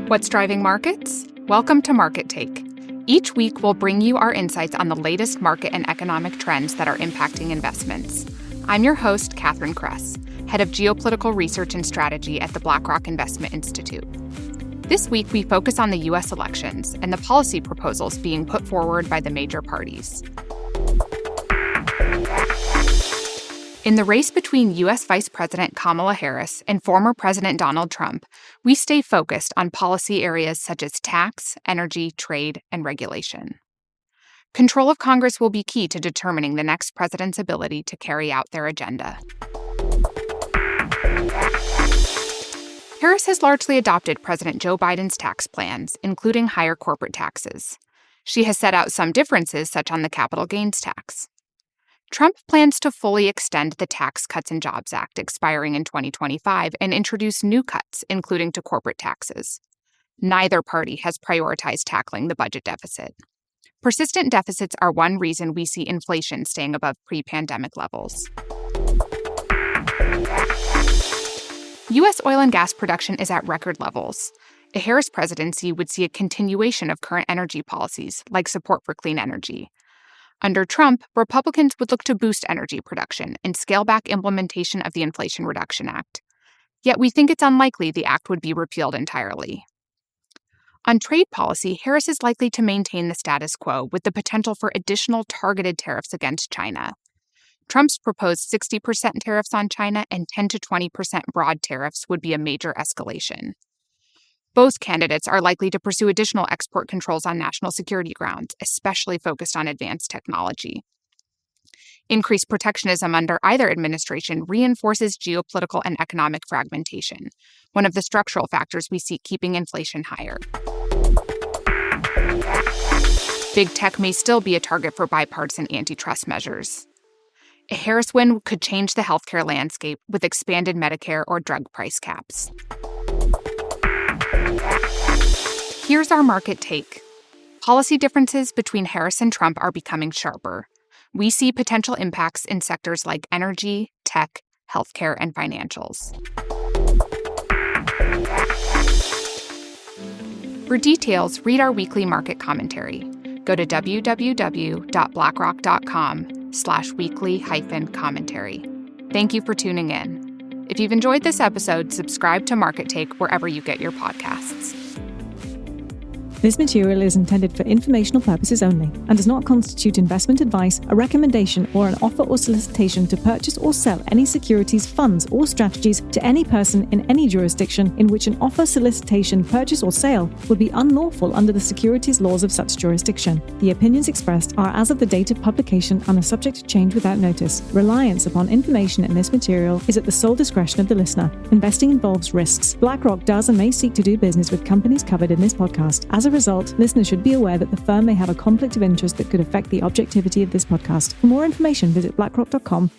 What's driving markets? Welcome to Market Take. Each week, we'll bring you our insights on the latest market and economic trends that are impacting investments. I'm your host, Catherine Kress, head of Geopolitical Research and Strategy at the BlackRock Investment Institute. This week, we focus on the U.S. elections and the policy proposals being put forward by the major parties. In the race between U.S. Vice President Kamala Harris and former President Donald Trump, we stay focused on policy areas such as tax, energy, trade, and regulation. Control of Congress will be key to determining the next president's ability to carry out their agenda. Harris has largely adopted President Joe Biden's tax plans, including higher corporate taxes. She has set out some differences, such on the capital gains tax. Trump plans to fully extend the Tax Cuts and Jobs Act expiring in 2025 and introduce new cuts, including to corporate taxes. Neither party has prioritized tackling the budget deficit. Persistent deficits are one reason we see inflation staying above pre-pandemic levels. U.S. oil and gas production is at record levels. A Harris presidency would see a continuation of current energy policies, like support for clean energy. Under Trump, Republicans would look to boost energy production and scale back implementation of the Inflation Reduction Act. Yet we think it's unlikely the act would be repealed entirely. On trade policy, Harris is likely to maintain the status quo with the potential for additional targeted tariffs against China. Trump's proposed 60% tariffs on China and 10 to 20% broad tariffs would be a major escalation. Both candidates are likely to pursue additional export controls on national security grounds, especially focused on advanced technology. Increased protectionism under either administration reinforces geopolitical and economic fragmentation, one of the structural factors we see keeping inflation higher. Big tech may still be a target for bipartisan antitrust measures. A Harris win could change the healthcare landscape with expanded Medicare or drug price caps. Here's our market take. Policy differences between Harris and Trump are becoming sharper. We see potential impacts in sectors like energy, tech, healthcare, and financials. For details, read our weekly market commentary. Go to www.blackrock.com/weekly-commentary. Thank you for tuning in. If you've enjoyed this episode, subscribe to Market Take wherever you get your podcasts. This material is intended for informational purposes only and does not constitute investment advice, a recommendation, or an offer or solicitation to purchase or sell any securities, funds, or strategies to any person in any jurisdiction in which an offer, solicitation, purchase, or sale would be unlawful under the securities laws of such jurisdiction. The opinions expressed are as of the date of publication and are subject to change without notice. Reliance upon information in this material is at the sole discretion of the listener. Investing involves risks. BlackRock does and may seek to do business with companies covered in this podcast. As a result, listeners should be aware that the firm may have a conflict of interest that could affect the objectivity of this podcast. For more information, visit blackrock.com